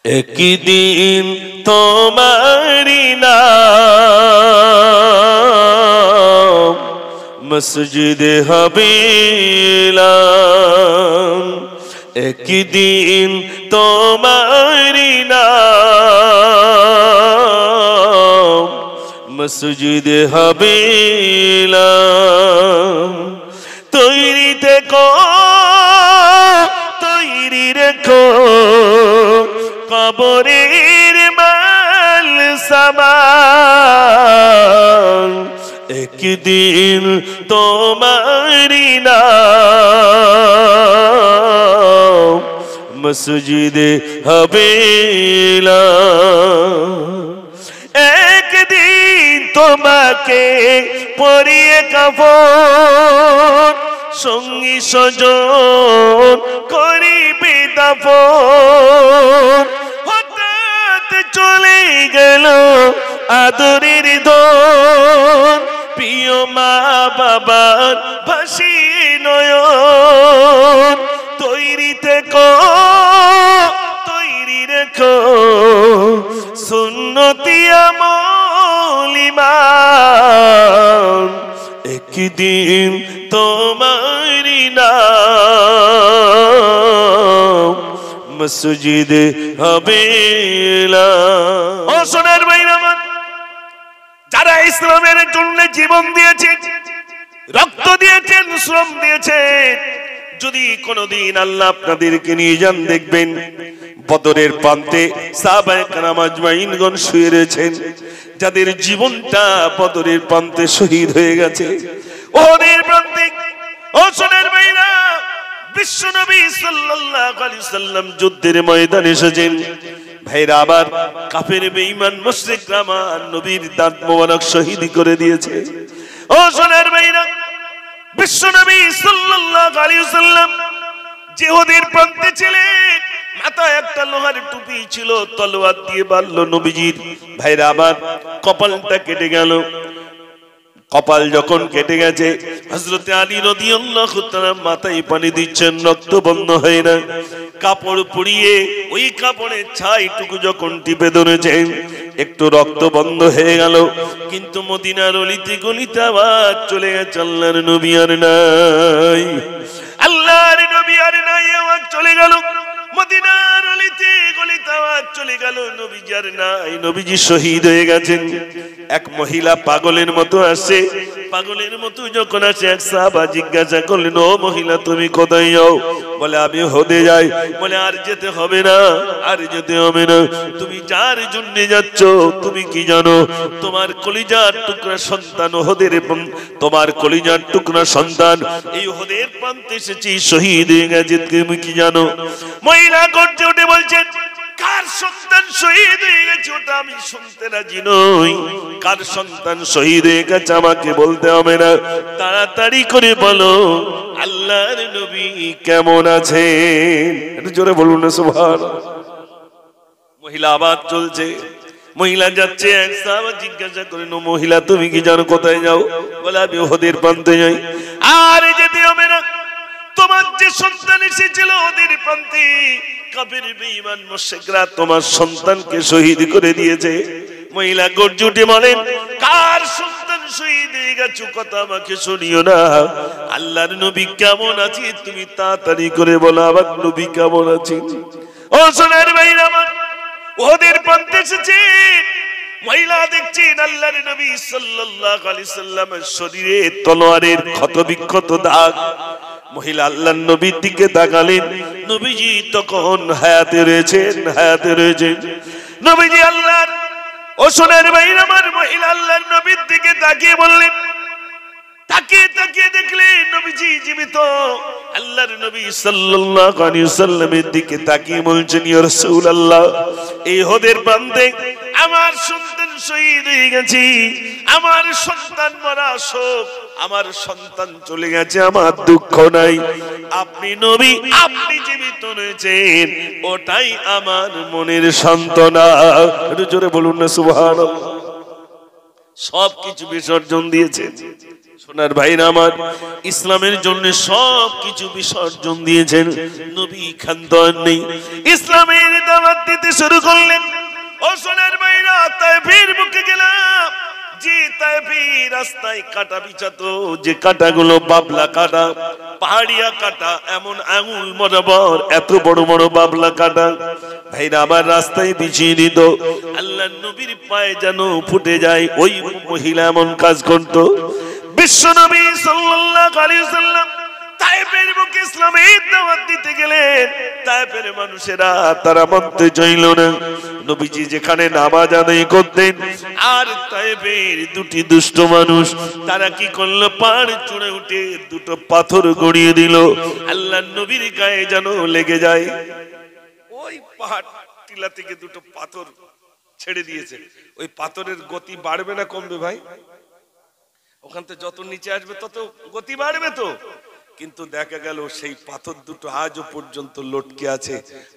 একদিন তোমারি নাম মসজিদে হবিলাম, একদিন তোমারি নাম মসজিদে হবিলাম। তৈরি থেকো, তৈরি রেখো কবরের মাল সামান, একদিন তোমারি নাম মসজিদে হবিলাম। একদিন তোমাকে পরিয়ে কাফন, সঙ্গী স্বজন করিবে দাফন। হঠাৎ চলে গেল আদরের ধন, প্রিয় মা বাবার ভাসিয়ে নয়ন। তৈরি থেকো, তৈরি রেখো সুন্নতি আমল ঈমান, একদিন তোমারি নাম মসজিদে হবিলাম। ও সোনার ভাইরা আমার, যারা ইসলামের জন্য জীবন দিয়েছেন, রক্ত দিয়েছেন, শ্রম দিয়েছেন, যদি কোনদিন আল্লাহ আপনাদেরকে নিয়ে যান, দেখবেন বদরের প্রান্তে সাহাবায়ে কেরাম আজমাইনগণ শুয়ে রয়েছেন, যাদের জীবনটা বদরের প্রান্তে শহীদ হয়ে গেছে। ওদের প্রান্তে ও সোনার ভাইরা, বিশ্বনবী সাল্লাল্লাহু আলাইহি সাল্লাম যুদ্ধের ময়দানে এসেছেন। ভাইরা আবার কাফের বেঈমান মুশরিকরা আমার নবীর দাঁত মোবারক শহীদ করে দিয়েছে। ও সোনার ভাইরা, বিশ্বনবী সাল্লাল্লাহু আলাইহি সাল্লাম জিহাদের প্রান্তে ছিলেন, মাথায় একটা লোহার টুপি ছিল, তলোয়ার দিয়ে বাঁধল নবীজির। ভাইরা আবার কপালটা কেটে গেল। কপাল যখন কেটে গেছে, হযরত আলী রাদিয়াল্লাহু তাআলা মাথায় পানি দিচ্ছেন, রক্ত বন্ধ হয় না। কাপড় পুড়িয়ে ওই কাপড়ের ছাইটুকু যখন টিপে ধরেছেন, একটু রক্ত বন্ধ হয়ে গেল। কিন্তু মদিনার অলিতে গলিতে আবার চলে গেছে আল্লাহর নবী আর নাই, আল্লাহর নবী আর নাই, আবার চলে গেল মদিনার অলিতে গলিতে আবার চলে গেল, নবীজি আর নাই, নবীজি শহীদ হয়ে গেছেন। এক মহিলা পাগলের মতো আসে, পাগলের মতো যখন আসে, এক সাহাবা জিজ্ঞাসা করলেন, ও মহিলা তুমি কোথায় যাও? বলে আমি ওহদে যাই। বলে আর যেতে হবে না, আর যেতে হবে না, তুমি যার জন্য যাচ্ছ তুমি কি জানো? তোমার কলিজার টুকরা সন্তান ওহদের, তোমার কলিজার টুকরা সন্তান এই ওহদের প্রান্তে এসেছে, শহীদ হয়ে গেছে, তুমি কি জানো? মহিলা গর্জে উঠে বলছেন, কার সন্তান শহীদ হয়ে গেছে ওটা আমি শুনতে রাজি নই। কার সন্তান শহীদ হয়ে গেছে আমাকে বলতে হবে না, তাড়াতাড়ি করে বলো আল্লাহর নবী কেমন আছেন? একটু জোরে বলুন না সুবহানাল্লাহ। মহিলা আবার চলছে, মহিলা যাচ্ছে, এক সাহাবা জিজ্ঞাসা করেন, ও মহিলা তুমি কি জানো কোথায় যাও? বলে আমি ওহদের প্রান্তে যাই। আর যেতে হবে না, তোমার যে সন্তান এসেছিল ওদের প্রান্তে, কাফের বেঈমান মুশরিকরা তোমার সন্তানকে শহীদ করে দিয়েছে। মহিলা গর্জে উঠে বলেন, কার সন্তান শহীদ হয়ে গেছে কথা আমাকে শুনিও না, আল্লাহর নবী কেমন আছে তুমি তাড়াতাড়ি করে বলো আমার নবী কেমন আছে। ও সোনার ভাইরা আমার, ওদের প্রান্তে এসেছে, মহিলা দেখছেন আল্লাহর নবী সাল্লাল্লাহু আলাইহি সাল্লামের শরীরে তলোয়ারের ক্ষত বিক্ষত দাগ। মহিলা আল্লাহর নবীর দিকে তাকালেন, নবীজি তখন হায়াতে রয়েছেন, হায়াতে রয়েছেন। নবীজি আল্লাহর, ও সোনার ভাইরা আমার, মহিলা আল্লাহর নবীর দিকে তাকিয়ে বললেন, তাকিয়ে তাকিয়ে দেখলেন নবীজি জীবিত। আল্লাহর নবী সাল্লাল্লাহু আলাইহি সাল্লামের দিকে তাকিয়ে বলছেন, ইয়া রাসূলুল্লাহ, এই ওহদের প্রান্তে আমার সন্তান শহীদ হয়ে গেছে, আমার সন্তান মারা শোক, আমার সন্তান চলে গেছে, আমার দুঃখ নাই। আপনি নবী, আপনি জীবিত রয়েছেন, ওটাই আমার মনের সান্ত্বনা। একটু জোরে বলুন না সুবহানাল্লাহ। সবকিছু বিসর্জন দিয়েছেন সোনার ভাইরা আমার, ইসলামের জন্য সবকিছু বিসর্জন দিয়েছেন, নবী ক্ষান্ত নেই। ইসলামের দাওয়াত দিতে শুরু করলেন। ও সোনার ভাইরা, তায়েফের বুকে গেলাম, যে তায়েফের রাস্তায় কাটা বিছাতো, যে কাটাগুলো বাবলা কাটা, পাহাড়িয়া কাটা, এমন আঙুল বরাবর এত বড় বড় বাবলা কাটা ভাইরা আমার রাস্তায় বিছিয়ে দিত। আল্লাহর নবীর পায়ে যেন ফুটে যায়। ওই মহিলা এমন কাজ করত। বিশ্ব নবী সাল্লাল্লাহু আলাইহি ওয়াসাল্লাম তায়েফের বুকে ইসলামের দাওয়াত দিতে গেলেন। তায়েফের মানুষেরা তারা মানতে চাইল না। নবীজি যেখানে নামাজ আদায় করতেন, আর তায়েফের দুটি দুষ্ট মানুষ তারা কি করলো, পাহাড় চূড়ে উঠে দুটো পাথর গড়িয়ে দিল। আল্লাহর নবীর গায়ে যেন লেগে যায়। ওই পাহাড় টিলা থেকে দুটো পাথর ছেড়ে দিয়েছে। ওই পাথরের গতি বাড়বে না কমবে ভাই? ওখান থেকে যত নিচে আসবে তত গতি বাড়বে তো। কিন্তু দেখা গেল সেই পাথর দুটো আজও পর্যন্ত লটকে আছে,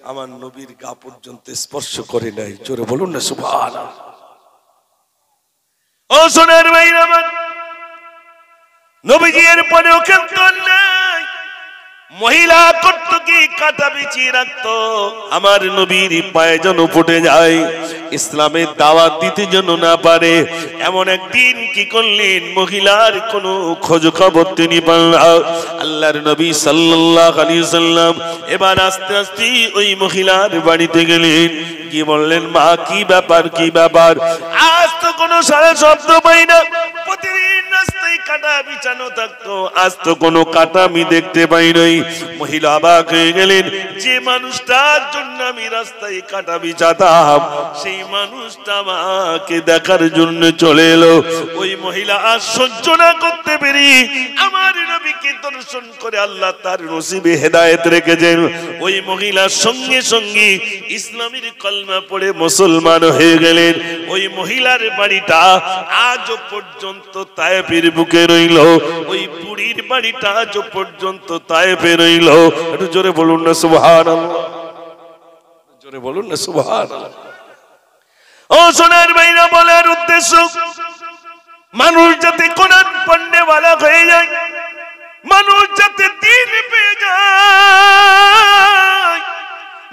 আমার নবীর গা পর্যন্ত স্পর্শ করে নাই। জোরে বলুন না সুবহানাল্লাহ। ও সোনার ভাইরা আমার, নবীজি এর পরেও খেলতো নাই। মহিলা করত কি, কাটা বিছিয়ে রাখতো, আমার নবীর পায়ে যেন ফুটে যায়, ইসলামের দাওয়াত দিতে যেন না পারে। এমন একদিন কি করলেন, মহিলার কোনো খোঁজ খবর তিনি পান না। আল্লাহর নবী সাল্লাল্লাহু আলাইহি ওয়াসাল্লাম এবার আস্তে আস্তে ওই মহিলার বাড়িতে গেলেন। কি বললেন, মা কি ব্যাপার, কি ব্যাপার? আজ তো কোনো সারা শব্দ পাই না। প্রতিদিন রাস্তায় কাটা বিছানো থাকতো, আজ তো কোনো কাটা আমি দেখতে পাই নাই। মহিলা অবাক হয়ে গেলেন, যে মানুষটার জন্য আমি রাস্তায় কাটা বিছাতাম, সেই মানুষটা আমাকে দেখার জন্য চলে এলো। ওই মহিলা আর সহ্য না করতে পেরে আমার নবীকে দর্শন করে আল্লাহ তার নসিবে হেদায়েত রেখেছেন। ওই মহিলার সঙ্গে সঙ্গে ইসলামের কলমা পড়ে মুসলমান হয়ে গেলেন। ওই মহিলার বাড়িটা আজও পর্যন্ত তায়েফের বুকে রইল। ওই বুড়ির বাড়িটা আজও পর্যন্ত তায়েফে রইল। একটু জোরে বলুন না সুবহানাল্লাহ, জোরে বলুন না সুবহানাল্লাহ। ও সোনার ভাইরা, বলার উদ্দেশ্য মানুষ যাতে কোরআন পড়নে ওয়ালা হয়ে যায়, মানুষ যাতে দ্বীন পেয়ে যায়,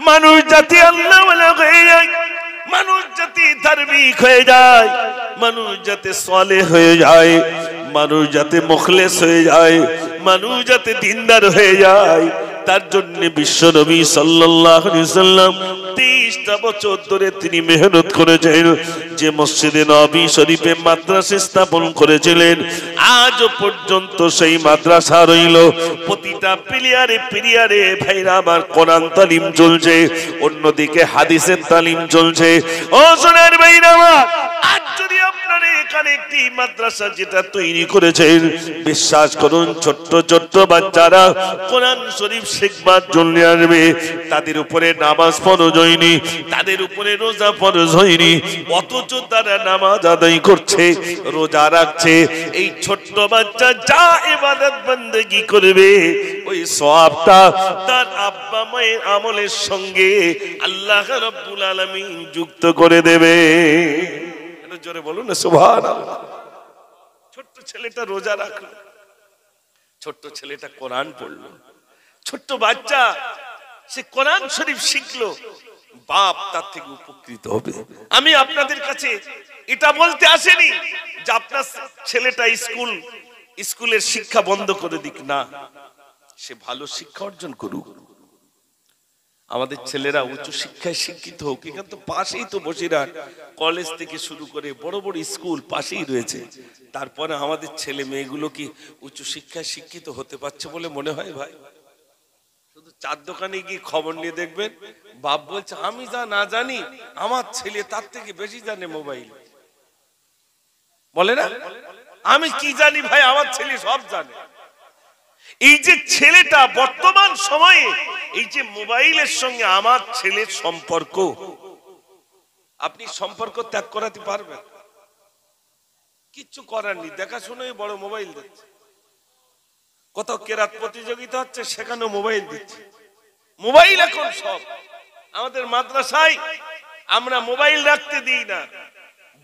মানুষ যাতে আল্লাহ ওয়ালা হয়ে যায়, মানুষ যাতে ধার্মিক হয়ে যায়, মানুষ যাতে সালেহ হয়ে যায়, মানুষ যাতে মুখলেস হয়ে যায়, মানুষ যাতে দিনদার হয়ে যায়, তার জন্য বিশ্ব নবী সাল্লাল্লাহু আলাইহি ওয়াসাল্লাম 30টা বছর ধরে তিনি মেহনত করেছেন। যে মসজিদে নবী শরীফে মাদ্রাসা স্থাপন করেছিলেন, আজও পর্যন্ত সেই মাদ্রাসা রইল। প্রতিটা পিলিয়ারে পিলিয়ারে ভাইরা আমার কোরআন তালিম চলছে, অন্যদিকে হাদিসের তালিম চলছে। ও সোনার ভাইরা আমার, আজ যদি আপনারা এখানে একটি মাদ্রাসা যেটা তৈরি করেছেন, বিশ্বাস করুন ছোট্ট ছোট্ট বাচ্চারা কোরআন শরীফ শিখবার জন্য আসবে। তাদের উপরে নামাজ ফরজ হয়নি, তাদের উপরে রোজা ফরজ হয়নি, অথচ তারা নামাজ আদায় করছে, রোজা রাখছে। এই ছোট্ট বাচ্চা যা ইবাদত বন্দেগী করবে, ওই সওয়াবটা তার আব্বা মায়ের আমলের সঙ্গে আল্লাহ রাব্বুল আলামিন যুক্ত করে দেবে। এটা জোরে বলুন না সুবহানাল্লাহ। ছোট্ট ছেলেটা রোজা রাখলো, ছোট্ট ছেলেটা কোরআন পড়লো, ছোট্ট বাচ্চা সে কোরআন শরীফ শিখলো, বাপ তার থেকে উপকৃত হবে। আমি আপনাদের কাছে এটা বলতে আসেনি যে আপনার ছেলেটা স্কুলের শিক্ষা বন্ধ করে দিক না, সে ভালো শিক্ষা অর্জন করুক। আমাদের ছেলেরা উচ্চ শিক্ষায় শিক্ষিত হোক। এখানে তো পাশেই তো বসিরহাট কলেজ থেকে শুরু করে বড় বড় স্কুল পাশেই রয়েছে। তারপরে আমাদের ছেলে মেয়েগুলো কি উচ্চ শিক্ষায় শিক্ষিত হতে পারছে বলে মনে হয় ভাই? শুধু চার দোকানে গিয়ে খবর নিয়ে দেখবেন, বাপ বলছে আমি যা না জানি আমার ছেলে তার থেকে বেশি জানে মোবাইল। বলে না, আমি কি জানি ভাই, আমার ছেলে সব জানে। এই যে ছেলেটা বর্তমান সময়ে এই যে মোবাইলের সঙ্গে আমার ছেলের সম্পর্ক, আপনি সম্পর্ক ত্যাগ করাতে পারবেন? কিচ্ছু করার নেই, দেখাশোনাই বড় মোবাইল দিচ্ছে। কোথাও কেরাত প্রতিযোগিতা হচ্ছে, সেখানেও মোবাইল দিচ্ছে। মোবাইল এখন সব। আমাদের মাদ্রাসায় আমরা মোবাইল রাখতে দিই না,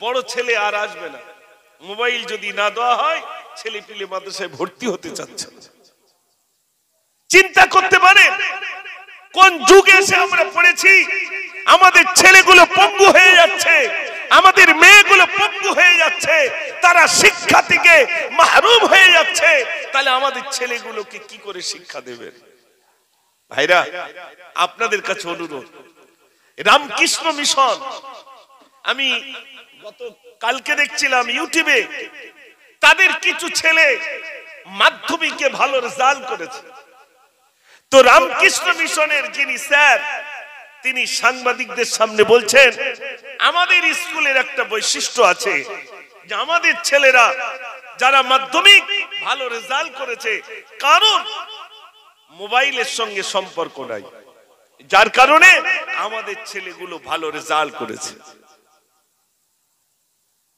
বড় ছেলে আর আসবে না। মোবাইল যদি না দেওয়া হয়, ছেলে পিলে মাদ্রাসায় ভর্তি হতে চাচ্ছে। চিন্তা করতে পারেন কোন যুগে এসে আমরা পড়েছি আমাদের ছেলেগুলো পঙ্গু হয়ে যাচ্ছে, আমাদের মেয়েগুলো পঙ্গু হয়ে যাচ্ছে, তারা শিক্ষা থেকে মাহরুম হয়ে যাচ্ছে। তাহলে আমাদের ছেলেগুলোকে কি করে শিক্ষা দেবেন? ভাইরা, আপনাদের কাছে অনুরোধ, রামকৃষ্ণ মিশন, আমি গত কালকে দেখছিলাম ইউটিউবে, তাদের কিছু ছেলে মাধ্যমিকে ভালো রেজাল্ট করেছে। তো রামকৃষ্ণ মিশনের যিনি স্যার, তিনি সাংবাদিকদের সামনে বলছেন, আমাদের স্কুলের একটা বৈশিষ্ট্য আছে যে আমাদের ছেলেরা যারা মাধ্যমিক ভালো রেজাল্ট করেছে, কারণ মোবাইলের সঙ্গে সম্পর্ক নাই, যার কারণে আমাদের ছেলেগুলো ভালো রেজাল্ট করেছে।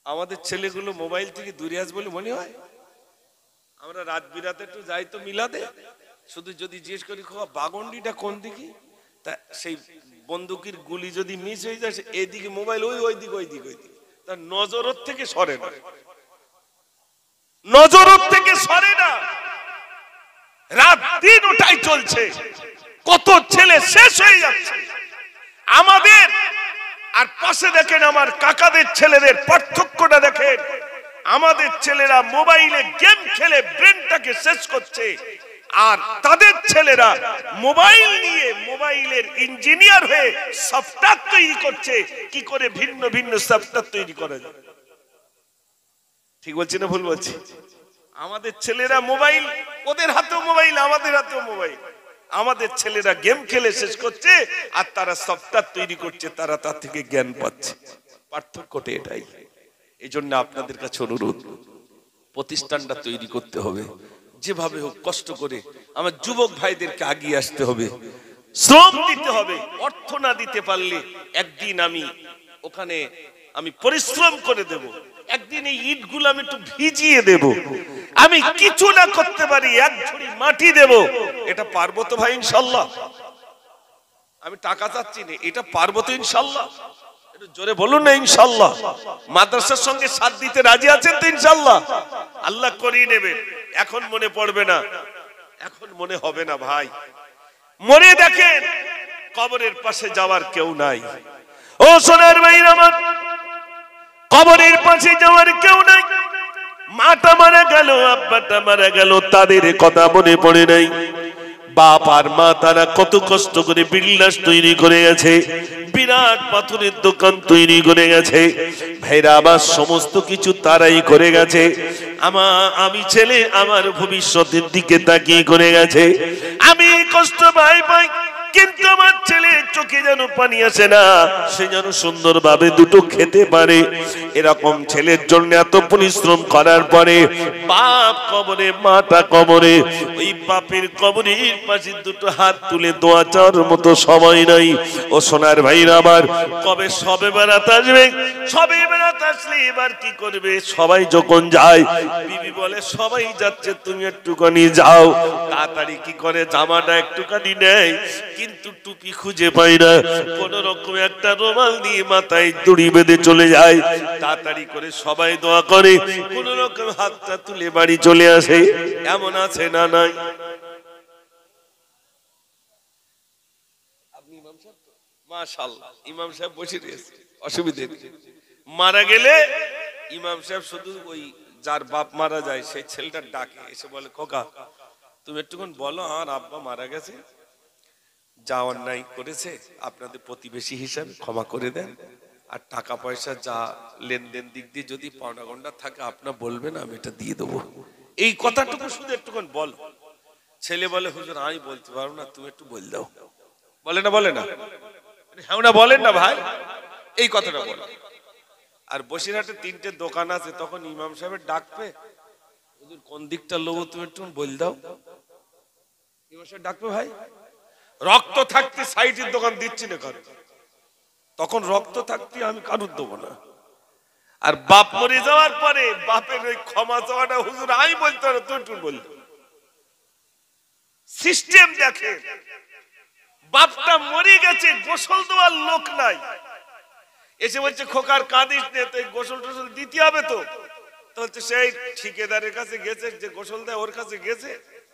আমাদের ছেলেগুলো মোবাইল থেকে দূরে আসবে বলে মনে হয়? আমরা রাত বিরাতে একটু যাই তো মিলাদে, শুধু যদি জিজ্ঞেস করি বাগন্ডিটা কোন দিকে, তা সেই বন্দুকের গুলি যদি মিস হয়ে যায়, এইদিকে মোবাইল, ওই দিকে ওই দিকে, তার নজরের থেকে সরে না, নজরের থেকে সরে না, রাত দিন ওটাই চলছে। কত ছেলে শেষ হয়ে যাচ্ছে আমাদের। আর পাশে দেখেন আমার কাকাদের ছেলেদের পার্থক্যটা দেখেন। আমাদের ছেলেরা মোবাইলে গেম খেলে ব্রেনটাকে শেষ করছে, আর তাদের ছেলেরা মোবাইল নিয়ে মোবাইলের ইঞ্জিনিয়ার হয়ে সফটওয়্যার তৈরি করছে। কি করে ভিন্ন ভিন্ন সফটওয়্যার তৈরি করা যায়? ঠিক বলছি না ভুল বলছি? আমাদের ছেলেরা মোবাইল, ওদের হাতেও মোবাইল, আমাদের হাতেও মোবাইল। আমাদের ছেলেরা গেম খেলে শেষ করছে, আর তারা সফটওয়্যার তৈরি করছে, তারা তার থেকে জ্ঞান পাচ্ছে। পার্থক্যটা এটাই। এই জন্য আপনাদের কাছে অনুরোধ, প্রতিষ্ঠানটা তৈরি করতে হবে, যেভাবে হোক কষ্ট করে আমার যুবক ভাইদেরকে আগিয়ে আসতে হবে, শ্রম দিতে হবে। অর্থ না দিতে পারলে একদিন আমি ওখানে পরিশ্রম করে দেব, একদিন এই ইটগুলো আমি একটু ভিজিয়ে দেব, আমি কিছু না করতে পারি এক ঝুড়ি মাটি দেব। এটা পারবো তো ভাই ইনশাল্লাহ? আমি টাকা চাচ্ছি না, এটা পারবো তো ইনশাল্লাহ? একটু জোরে বলুন না ইনশাল্লাহ। মাদ্রাসার সঙ্গে সাথ দিতে রাজি আছেন তো ইনশাল্লাহ? আল্লাহ করিয়ে নেবেন। এখন মনে পড়বে না, এখন মনে হবে না ভাই। মনে দেখেন কবরের পাশে যাওয়ার কেউ নাই। ও সোনার ভাইরা আমার, কবরের পাশে যাওয়ার কেউ নাই। মাটা মারা গেল, আব্বাটা মারা গেল, তাদের কথা মনে পড়ে নাই। বাপ আর মা তারা কত কষ্ট করে বিল্লাস তৈরি করে গেছে, বিরাট পাথরের দোকান তৈরি করে গেছে। ভাইরা আমার, সমস্ত কিছু তারাই করে গেছে। আমি ছেলে আমার ভবিষ্যতের দিকে তাকিয়ে করে গেছে। আমি কষ্ট পাই, কিন্তু আমার ছেলে চোখে যেন পানি আসে না, সে যেন সুন্দরভাবে দুটো খেতে পারে। এরকম ছেলের জন্য এত পরিশ্রম করার পরে বাপ কবরে, মাটা কবরে, ওই বাপের কবরের পাশে দুটো হাত তুলে দোয়া চাওয়ার মতো সময় নাই। ও সোনার ভাইরা আমার, কবে সবে বেড়াতে আসবে? সবে বেড়াতে আসলে এবার কি করবে? সবাই যখন যায়, বিবি বলে সবাই যাচ্ছে, তুমি একটুখানি যাও। তাড়াতাড়ি কি করে জামাটা একটুখানি নেয়, কিন্তু টুপি খুঁজে পাই না। কোন রকম একটা রুমাল দিয়ে মাথায় দড়ি বেঁধে চলে যায়। তাড়াতাড়ি করে সবাই দোয়া করে, কোন রকম হাতটা তুলে বাড়ি চলে আসে। এমন আছে না নাই? আপনি ইমাম সাহেব? মাশাআল্লাহ, ইমাম সাহেব বসে রয়েছে, অসুবিধা নেই। মারা গেলে ইমাম সাহেব শুধু ওই যার বাপ মারা যায় সেই ছেলেটা ডাকে, এসে বলে, খোকা তুমি একটুক্ষণ বলো আমার আব্বা মারা গেছে, যা অন্যায় করেছে আপনাদের প্রতিবেশী হিসাবে ক্ষমা করে দেন, আর টাকা পয়সা যা লেনদেন দিক দিয়ে যদি পাওনা গন্ডা থাকে আপনার বলবেন, আমি এটা দিয়ে দেবো। এই কথাটুকু শুধু একটুক্ষণ বল। ছেলে বলে, হুজুর আমি বলতে পারবো না, তুমি একটু বল দাও। বলে না? বলে না? হ্যাঁ না, বলেন না ভাই, এই কথাটা বল। আর বসিরহাটে 3টে দোকান আছে, তখন ইমাম সাহেবের ডাকবে, হুজুর কোন দিকটা লোবো তুমি একটু বল দাও। ইমাম সাহেব ডাকবে, ভাই রক্ত থাকতে সাইডের দোকান দিচ্ছি না কারণ, তখন রক্ত থাকতে আমি কারুর দেবো না। আর বাপ মরে যাওয়ার পরে বাপের ওই ক্ষমা চাওয়াটা, হুজুর আমি বলতে পারো, তুই একটু বল। সিস্টেম দেখে, বাপটা মরে গেছে, গোসল দেওয়ার লোক নাই, এসে বলছে খোকার কাঁদিস নে, তো গোসল টোসল দিতে হবে তো। তো হচ্ছে সেই ঠিকাদারের কাছে গেছে, যে গোসল দেয় ওর কাছে গেছে,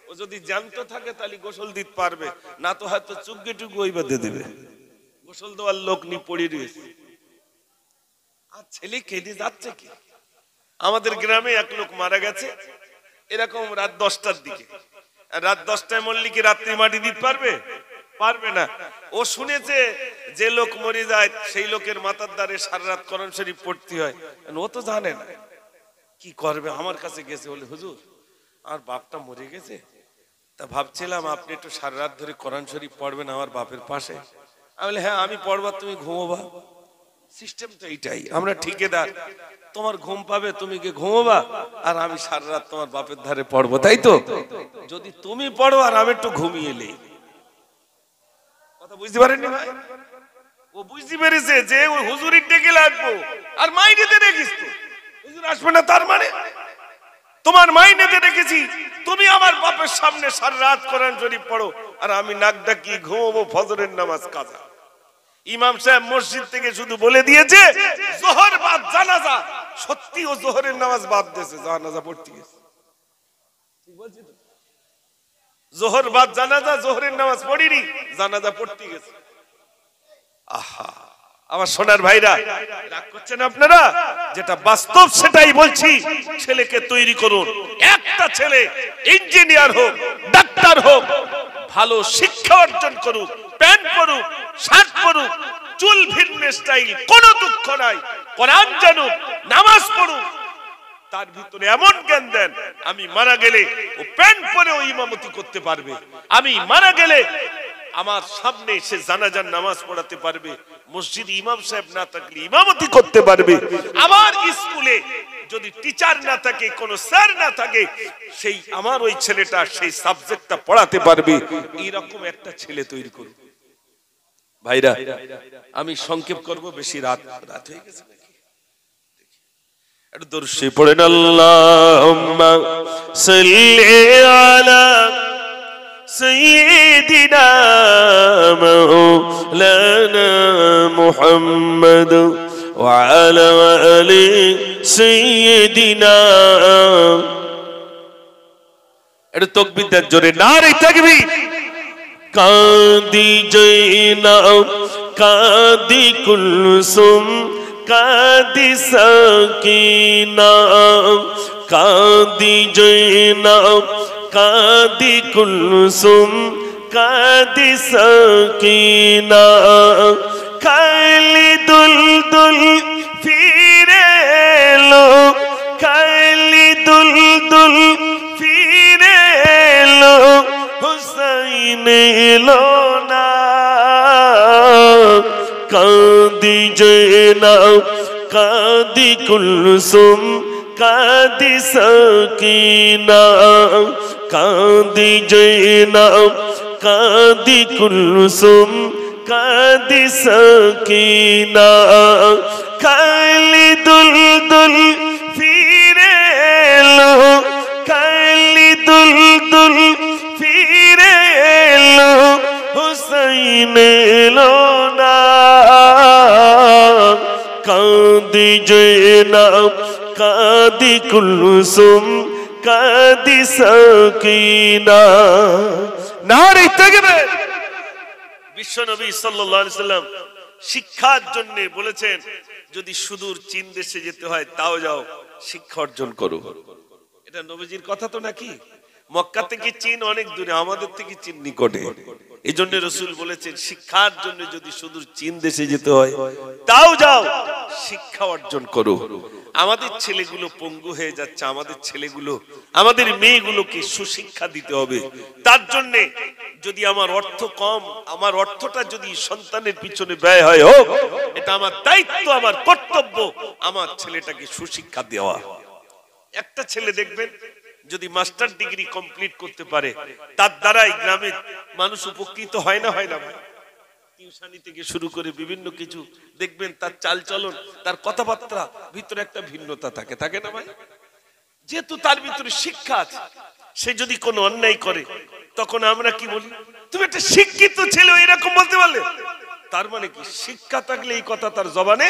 ও যদি জ্যান্ত থাকে তাহলে গোসল দিতে পারবে, না তো হয়তো চুগ্গে টুকু ওই বাদে দেবে। গোসল দেওয়ার লোক নি পড়ে রয়েছে। আর ছেলে কেঁদে যাচ্ছে কি? আমাদের গ্রামে এক লোক মারা গেছে এরকম রাত 10টার দিকে। রাত 10টায় মরলে কি রাত্রি মাটি দিতে পারবে? পারবে না। ও শুনেছে যে লোক মরে যায় সেই লোকের মাথার দ্বারে সারা রাত কোরআন শরীফ পড়তে হয়, ও তো জানে না কি করবে। আমার কাছে গেছে, বলে হুজুর আমার বাপটা মরে গেছে, তা ভাবছিলাম আপনি একটু সারা রাত ধরে কোরআন শরীফ পড়বেন আমার বাপের পাশে। আমি বলি হ্যাঁ আমি পড়বা, তুমি ঘুমোবা। সিস্টেম তো এইটাই, আমরা ঠিকাদার, তোমার ঘুম পাবে তুমি কি ঘুমোবা, আর আমি সারা রাত তোমার বাপের ধারে পড়বো, তাই তো? যদি তুমি পড়ো আর আমি একটু ঘুমিয়ে এলি। কথা বুঝতে পারেননি ভাই? ও বুঝতে পেরেছে যে ওই হুজুরির ডেকে লাগবো আর মাইনেতে রেখিস তো হুজুর আসবে না, তার মানে তোমার মাইনেতে রেখেছি, তুমি আমার বাপের সামনে সারা রাত কোরআন শরীফ পড়ো আর আমি নাক ডাকি ঘুমবো, ফজরের নামাজ কাজা। ইমাম সাহেব মসজিদ থেকে শুধু বলে দিয়েছে জোহর বাদ জানাজা, সত্যি ও জোহরের নামাজ বাদ দিয়েছে, জানাজা পড়তে গেছে। ঠিক বলছি তো? জোহর বাদ জানাজা, জোহরের নামাজ পড়িনি, জানাজা পড়তে গেছে। আহা আমার সোনার ভাইরা, রাগ করছেন আপনারা? যেটা বাস্তব সেটাই বলছি। ছেলেকে তৈরি করুন, একটা ছেলে ইঞ্জিনিয়ার হোক, ডাক্তার হোক, ভালো শিক্ষা অর্জন করুক, প্যান্ট পরুক, শার্ট পরুক, চুল ভিন্ন স্টাইল, কোনো দুঃখ নাই, কোরআন জানুক, নামাজ পড়ুক, তার ভিতরে এমন জ্ঞান দেন আমি মারা গেলে ও প্যান্ট পরে ও ইমামতি করতে পারবে, আমি মারা গেলে আমার সামনে সে জানাজার নামাজ পড়াতে পারবে, মসজিদে ইমাম সাহেব না থাকলে ইমামতি করতে পারবে, আমার স্কুলে যদি টিচার না থাকে, কোন স্যার না থাকে, সেই আমার ওই ছেলেটা সেই সাবজেক্টটা পড়াতে পারবে। এইরকম একটা ছেলে তৈরি করুন ভাইরা। আমি সংক্ষেপ করব, বেশি রাত হয়ে গেছে নাকি? একটু দরুদ পড়েন, আল্লাহুম্মা সাল্লি আলা سيدنا مولانا محمد وعلى آل سيدنا। এটা তাকবীর দেন জোরে, নারে তাকবীর। কাঁদি জয়নাব কাঁদি কুলসুম কাঁদি সাকিনা, কাঁদি জয়নাব কাঁদি কুলসুম কাঁদি সাকিনা, খালি দুলদুল ফিরে এলো, খালি দুলদুল ফিরে এলো, হুসাইন এলো না। কাঁদি জয়নাব কাঁদি কুলসুম কাঁদি সাকিনা, কাঁদি জয়নাব কাঁদি কুলসুম কাঁদি সাকিনা, খালি দুলদুল ফিরে এলো, খালি দুলদুল ফিরে এলো, হুসাইন এলো না। কাঁদি জয়নাব কাঁদি কুলসুম কাঁদি সাকিনা, নারে তাকবীর। বিশ্বনবী সাল্লাল্লাহু আলাইহি সাল্লাম শিক্ষার জন্য বলেছেন যদি সুদূর চীন দেশে যেতে হয় তাও যাও, শিক্ষা অর্জন করো। এটা নবীজির কথা তো নাকি? মক্কা থেকে চীন অনেক দূরে, আমাদের থেকে চীন নিকটে। এই জন্য রাসূল বলেছেন শিক্ষার জন্য যদি সুদূর চীন দেশে যেতে হয় তাও যাও, শিক্ষা অর্জন করো। আমাদের ছেলেগুলো পঙ্গু হয়ে যাচ্ছে, আমাদের ছেলেগুলো আমাদের মেয়েগুলোকে সুশিক্ষা দিতে হবে। তার জন্য যদি আমার অর্থ কম, আমার অর্থটা যদি সন্তানের পিছনে ব্যয় হয় হোক, এটা আমার দায়িত্ব, আমার কর্তব্য আমার ছেলেটাকে সুশিক্ষা দেওয়া। একটা ছেলে দেখবেন যদি মাস্টার ডিগ্রি কমপ্লিট করতে পারে, তার দ্বারাই গ্রামের মানুষ উপকৃত হয় না, হয় না ভাই? টিউশনি থেকে শুরু করে বিভিন্ন কিছু দেখবেন তার চালচলন, তার কথাবার্তা ভিতরে একটা ভিন্নতা থাকে, থাকে না ভাই? যেহেতু তার ভিতরে শিক্ষা আছে, সে যদি কোনো অন্যায় করে তখন আমরা কি বলি? তুমি একটা শিক্ষিত ছেলে এরকম বলতে পারলে, তার মানে কি শিক্ষা থাকলে এই কথা তার জবানে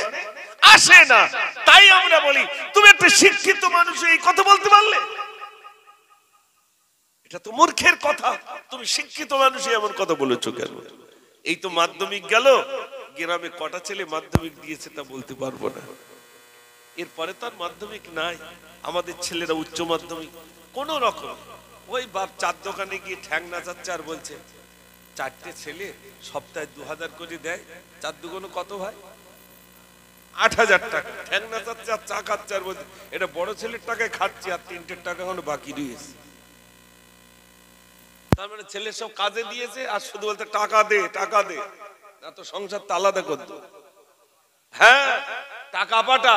আসে না। তাই আমরা বলি তুমি একটা শিক্ষিত মানুষ এই কথা বলতে পারলে, এটা তো মূর্খের কথা। তুমি শিক্ষিত মানুষ এমন কথা বলেছো কেন? এই তো মাধ্যমিক গেল, গ্রামে কটা ছেলে মাধ্যমিক দিয়েছে তা বলতে পারবো না। এরপরে তো আর মাধ্যমিক নাই। আমাদের ছেলেরা উচ্চ মাধ্যমিক কোন রকম ওই বাপ চার দোকানে গিয়ে ঠ্যাং নাচাচ্ছে আর বলছে চারটে ছেলে সপ্তাহে 2000 করে দেয়, চার দুগুনো কত ভাই? 8000 টাকা। ঠ্যাং নাচাচ্ছে আর চা খাচ্ছে আর বলছে এটা বড় ছেলের টাকায় খাচ্ছে আর 3টের টাকা এখনো বাকি রয়েছে। তার মানে ছেলে সব কাজে দিয়েছে আর শুধু বলতে টাকা দে টাকা দে, না তো সংসার তো আলাদা করতো। হ্যাঁ, টাকা পাঠা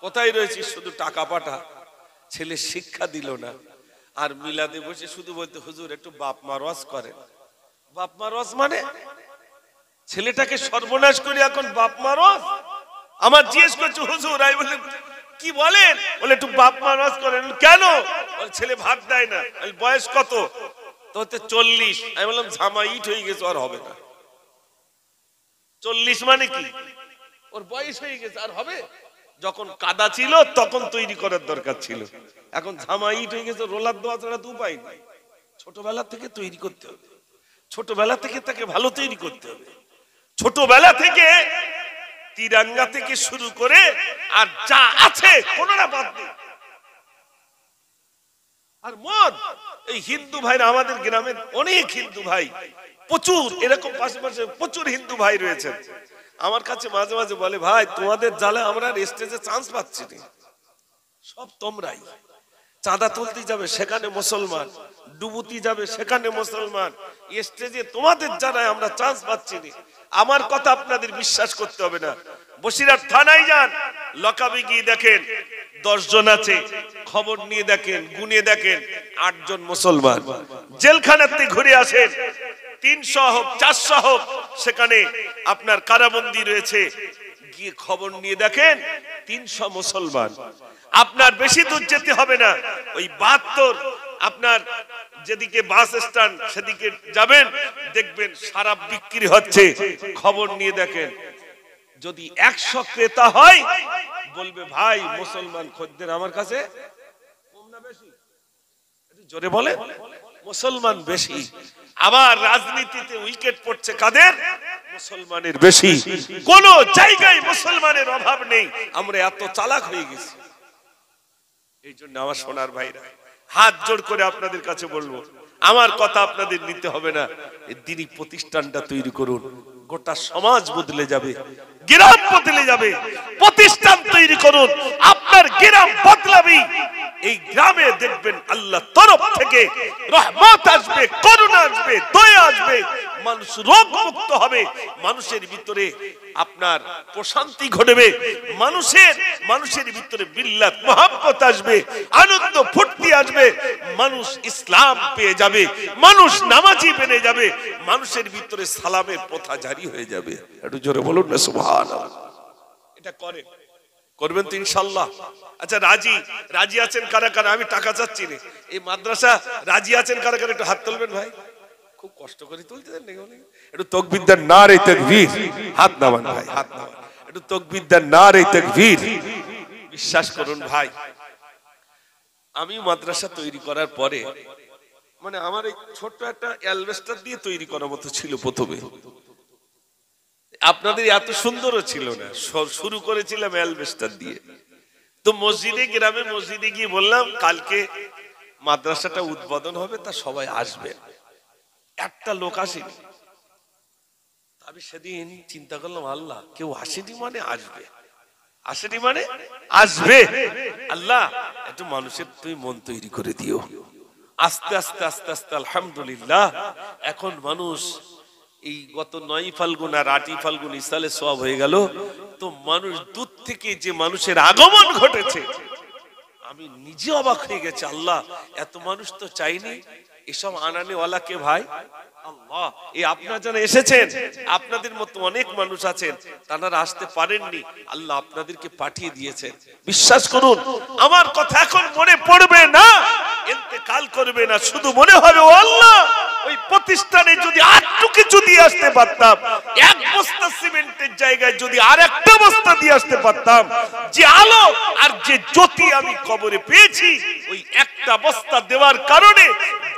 কোথায় রয়েছে? শুধু টাকা পাঠা। ছেলে শিক্ষা দিল না, আর মিলাদে বসে শুধু বলতে হুজুর একটু বাপ মা রস করেন। বাপ মা রস মানে ছেলেটাকে সর্বনাশ করে এখন বাপ মা রস। আমার জিজ্ঞেস করছে হুজুর, আমি বললাম কি বলেন? বলে একটু বাপ মা রস করেন। কেন? বলে ছেলে ভাত দেয় না। বয়স কত? তো 40। আমি বললাম ঝামা ইট হয়ে গেছে, আর হবে না। 40 মানে কি? ওর বয়স হয়ে গেছে, আর হবে? যখন কাদা ছিল তখন তৈরি করার দরকার ছিল, এখন ঝামা ইট হয়ে গেছে, রোলার দেওয়া ছাড়া তো উপায় নাই। ছোটবেলা থেকে তৈরি করতে হবে, ছোটবেলা থেকে তাকে ভালো তৈরি করতে হবে। ছোটবেলা থেকে তিরাঙ্গা থেকে শুরু করে আর যা আছে কোনটা বাদ নেই। আর মদ, এই হিন্দু ভাইরা আমাদের গ্রামে অনেক হিন্দু ভাই, প্রচুর এরকম পাশাপাশি প্রচুর হিন্দু ভাই রয়েছে। আমার কাছে মাঝে মাঝে বলে ভাই তোমাদের জ্বালা আমরা স্টেজে চান্স পাচ্ছি না। সব তোমরাই। চাঁদা তুলতে যাবে সেখানে মুসলমান, ডুবুতি যাবে সেখানে মুসলমান, স্টেজে তোমাদের জানায় আমরা চান্স পাচ্ছি না। আমার কথা আপনাদের বিশ্বাস করতে হবে না। বসিরহাট থানায় যান, লকাবে গিয়ে দেখেন 10 জন আছে, খবর নিয়ে দেখেন, গুনে দেখেন 8 জন মুসলমান। জেলখানাতে ঘুরে আসেন, 300 হোক 400 হোক, সেখানে আপনার কারাবন্দী রয়েছে, গিয়ে খবর নিয়ে দেখেন 300 মুসলমান। আপনার বেশি দূর যেতে হবে না, ওই 72 আপনার যেদিকে বাস স্ট্যান্ড সেদিকে যাবেন, দেখবেন শরাব বিক্রি হচ্ছে। খবর নিয়ে দেখেন, যদি 100 ক্রেতা হয় বলবে ভাই মুসলমান খদ্দের আমার কাছে কম না বেশি? একটু জোরে বলে। মুসলমান বেশি। আবার রাজনীতিতে উইকেট পড়ছে কাদের? মুসলমানের বেশি। কোন জায়গায় মুসলমানের অভাব নেই। আমরা এত চালাক হয়ে গেছি। এই জন্য আমার সোনার ভাইরা, হাত জোড় করে আপনাদের কাছে বলবো, আমার কথা আপনাদের নিতে হবে না, এই দ্বীনি প্রতিষ্ঠানটা তৈরি করুন। গোটা সমাজ বদলে যাবে, গ্রাম বদলে যাবে। প্রতিষ্ঠান তৈরি করুন, আপনার গ্রাম বদলাবে। এই গ্রামে দেখবেন আল্লাহ তরফ থেকে রহমত আসবে, করুণা আসবে, দয়া আসবে, মানুষ রোগ মুক্ত হবে, মানুষের ভিতরে আপনার প্রশান্তি ঘটবে, মানুষের ভিতরে বিল্লাত মহব্বত আসবে, আনন্দ ফুর্তি আসবে, মানুষ ইসলাম পেয়ে যাবে, মানুষ নামাজি বেনে যাবে, মানুষের ভিতরে সালামের প্রথা জারি হয়ে যাবে। একটু জোরে বলুন না সুবহানাল্লাহ। এটা করবেন তো ইনশাআল্লাহ? আচ্ছা, রাজি আছেন কারা কারা? আমি টাকা চাচ্ছি না, এই মাদ্রাসা রাজি আছেন কারা কারা? একটু হাত তুলবেন ভাই। খুব কষ্ট করে তুলতে দেন নাকি? একটু তাকবীর দেন, নারে তাকবীর। হাত নামান ভাই, হাত নামান। একটু তাকবীর দেন, নারে তাকবীর। বিশ্বাস করুন ভাই, আমি মাদ্রাসা তৈরি করার পরে মানে আমার এই ছোট্ট একটা অ্যালবেস্টার দিয়ে তৈরি করার মতো ছিল প্রথমে। আপনাদের এত সুন্দরও ছিল না, শুরু করেছিলাম অ্যালবেস্টার দিয়ে। তো মসজিদে, গ্রামে মসজিদে গিয়ে বললাম কালকে মাদ্রাসাটা উদ্বোধন হবে, তা সবাই আসবে। একটা লোক আসেনি। আমি সেদিন চিন্তা করলাম, আল্লাহ কেউ আসেনি মানে আসবে, আসেনি মানে আসবে। আল্লাহ একটু মানুষের তুই মন তৈরি করে দিও। আস্তে আস্তে আস্তে আস্তে আলহামদুলিল্লাহ এখন মানুষ, এই গত 9 ফাল্গুন আর 8 ফাল্গুন ইসালে সওয়াব হয়ে গেল, তো মানুষ দূর থেকে যে মানুষের আগমন ঘটেছে আমি নিজে অবাক হয়ে গেছি। আল্লাহ এত মানুষ তো চাইনি। এসব আনানেওয়ালা কে ভাই? আল্লাহ। এই আপনারা যারা এসেছেন, আপনাদের মতো অনেক মানুষ আছেন, তারা আসতে পারেননি, আল্লাহ আপনাদেরকে পাঠিয়ে দিয়েছেন। বিশ্বাস করুন, আমার কথা এখন মনে পড়বে না, ইন্তেকাল করবে না, শুধু মনে হবে ও আল্লাহ ওই প্রতিষ্ঠানে যদি আরেকটু কিছু দিয়ে আসতে পারতাম, এক বস্তা সিমেন্টের জায়গায় যদি আরেকটা বস্তা দিয়ে আসতে পারতাম, যে আলো আর যে জ্যোতি আমি কবরে পেয়েছি, ওই একটা বস্তা দেওয়ার কারণে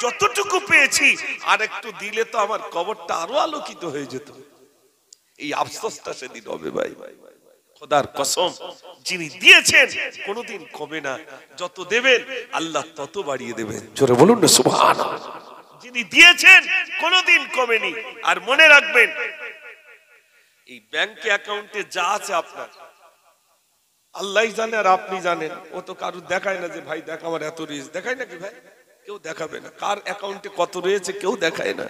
যতটুকু পেয়েছি আর একটু দিলে তো আমার কবরটা আরো আলোকিত হয়ে যেত। এই আফসোসটা সেদিন হবে ভাই। খোদার কসম, যিনি দিয়েছেন কোনোদিন কমে না, যত দেবেন আল্লাহ তত বাড়িয়ে দেবেন। জোরে বলুন না সুবহানাল্লাহ। যিনি দিয়েছেন কোনোদিন কমেনি। আর মনে রাখবেন, এই ব্যাংকে অ্যাকাউন্টে যা আছে আপনার আল্লাহই জানে আর আপনি জানেন। ও তো কারু দেখায় না যে ভাই দেখ আমার এত রিস্ক, দেখায় নাকি ভাই? কেউ দেখাবে না। কার অ্যাকাউন্টে কত রয়েছে কেউ দেখায় না।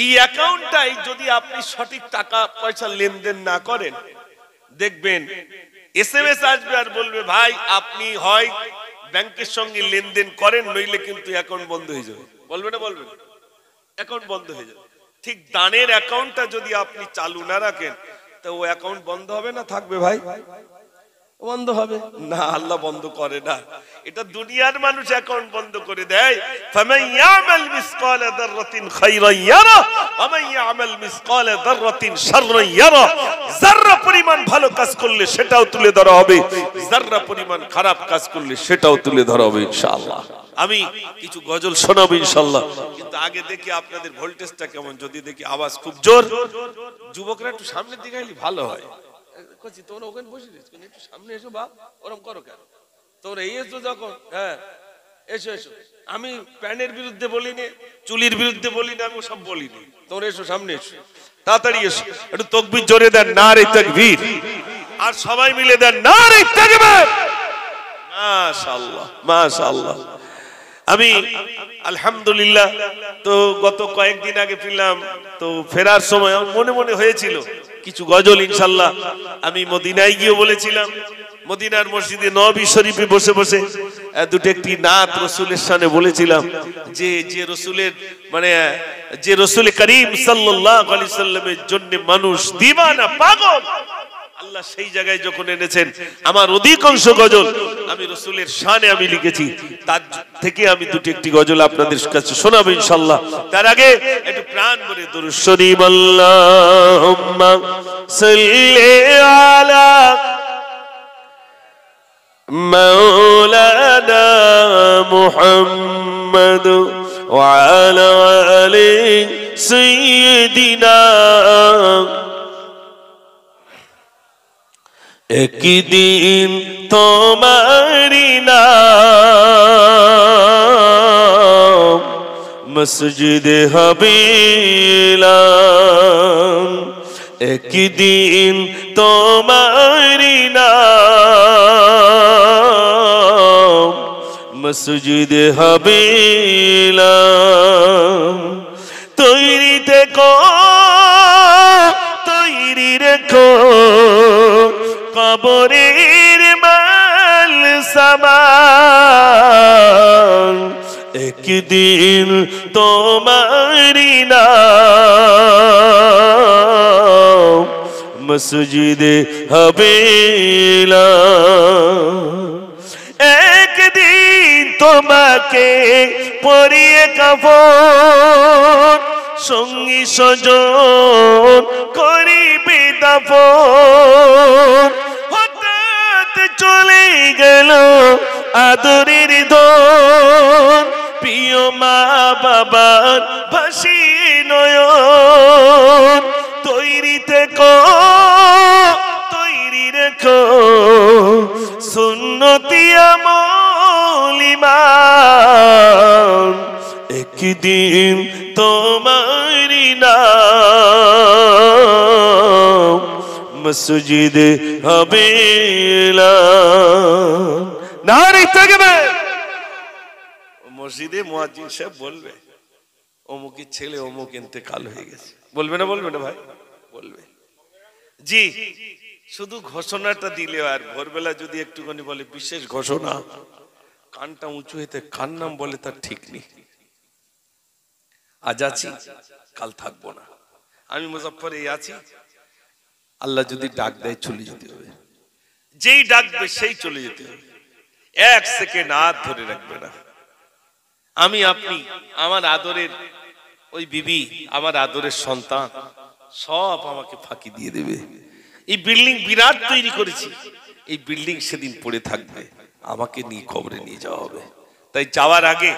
এই অ্যাকাউন্টটাই যদি আপনি সঠিক টাকা পয়সা লেনদেন না করেন, দেখবেন এসএমএস আসবে আর বলবে ভাই আপনি হয় ব্যাংকের সঙ্গে লেনদেন করেন, নইলে কিন্তু অ্যাকাউন্ট বন্ধ হয়ে যাবে। বলবে না? বলবেন অ্যাকাউন্ট বন্ধ হয়ে যাবে। ঠিক দানের অ্যাকাউন্টটা যদি আপনি চালু না রাখেন, তো ও অ্যাকাউন্ট বন্ধ হবে না থাকবে ভাই? বন্ধ হবে না। আল্লাহ বন্ধ করে না, এটা দুনিয়ার মানুষ অ্যাকাউন্ট বন্ধ করে দেয়। ফামান ইয়ামাল মিসকালা যাররাতিন খায়রান ইয়ারা ওয়া মান ইয়ামাল মিসকালা যাররাতিন শাররান ইয়ারা। যাররা পরিমাণ ভালো কাজ করলে সেটাও তুলে ধরা হবে, যাররা পরিমাণ খারাপ কাজ করলে সেটাও তুলে ধরা হবে ইনশাআল্লাহ। আমি কিছু গজল শোনাবো ইনশাআল্লাহ, কিন্তু আগে দেখি আপনাদের ভোল্টেজটা কেমন। যদি দেখি আওয়াজ খুব জোর, যুবকরা একটু সামনের দিকে এলে ভালো হয়। তোমরা ওখানে বসে একটু সামনে এসো বাপ, ওরম করো কেন? তোমরা এই এসো যখন, হ্যাঁ এসো এসো। আমি প্যানের বিরুদ্ধে বলিনি, চুলির বিরুদ্ধে বলিনি, আমি সব বলিনি। তোমরা এসো, সামনে এসো, তাড়াতাড়ি এসো। একটু তাকবীর জোরে দেন, নারে তাকবীর। আর সবাই মিলে দেন নারে তাকবীর। মাশাআল্লাহ মাশাআল্লাহ। আমি আলহামদুলিল্লাহ, তো গত কয়েকদিন আগে ফিরলাম, তো ফেরার সময় আমার মনে মনে হয়েছিল কিছু গজল ইনশাআল্লাহ আমি মদিনায় গিয়ে বলেছিলাম। মদিনার মসজিদে নববী শরীফে বসে বসে দুটো একটি নাত রাসূলের শানে বলেছিলাম, যে রাসূলের মানে যে রাসূল করিম সাল্লাল্লাহু আলাইহি সাল্লামের জন্য মানুষ দিওয়ানা পাগল, আল্লাহ সেই জায়গায় যখন এনেছেন আমার অধিকাংশ গজল আমি রাসূলের শানে আমি লিখেছি। তার থেকে আমি দুটো একটি গজল আপনাদের কাছে শোনাবো ইনশাআল্লাহ। তার আগে একটু প্রাণ ভরে দরুদ শরীফ আল্লাহুম্মা সাল্লি আলা মাওলানা মুহাম্মদ ওয়া আলা আলি সাইয়্যিদিনা। একদিন তোমারি নাম মসজিদে হবিলাম। একদিন তোমারি নাম মসজিদে হবিলাম। তৈরি থেকো, তৈরি রেখো কবরের মাল সামান। একদিন তোমারি নাম মসজিদে হবিলাম। একদিন তোমাকে পরিয়ে কাফন, সঙ্গী স্বজন করিবে দাফন। হঠাৎ চলে গেল আদরের ধন, প্রিয় মা বাবার ভাসি নয়ন। তৈরি থেকো, তৈরি রেখো সুন্নতি আমল ঈমান। একদিন তোমারি নাম মসজিদে হবিলাম। নারে তাকবীর। মসজিদে মুয়াজ্জিন সাহেব বলবে অমুকের ছেলে অমুক ইন্তেকাল হয়ে গেছে, বলবে না? বলবে না ভাই? বলবে। জি, শুধু ঘোষণাটা দিলে আর ভোরবেলা যদি একটুখানি বলে বিশেষ ঘোষণা, কানটা উঁচু হইতে কার নাম বলে তার ঠিক নেই। আজ আছি, কাল থাকবো না। আমি মুজাফফরে আছি, আল্লাহ যদি ডাক দেয় চলে যেতে হবে। যেই ডাকবে সেই চলে যেতে হবে। এক সেকেন্ড হাত ধরে রাখবে না। আমি আপনি, আমার আদরের ওই বিবি, আমার আদরের সন্তান সব আমাকে ফাঁকি দিয়ে দেবে। এই বিল্ডিং বিরাট তৈরি করেছি, এই বিল্ডিং সেদিন পড়ে থাকবে, আমাকে নিয়ে কবরে নিয়ে যাওয়া হবে। তাই যাওয়ার আগে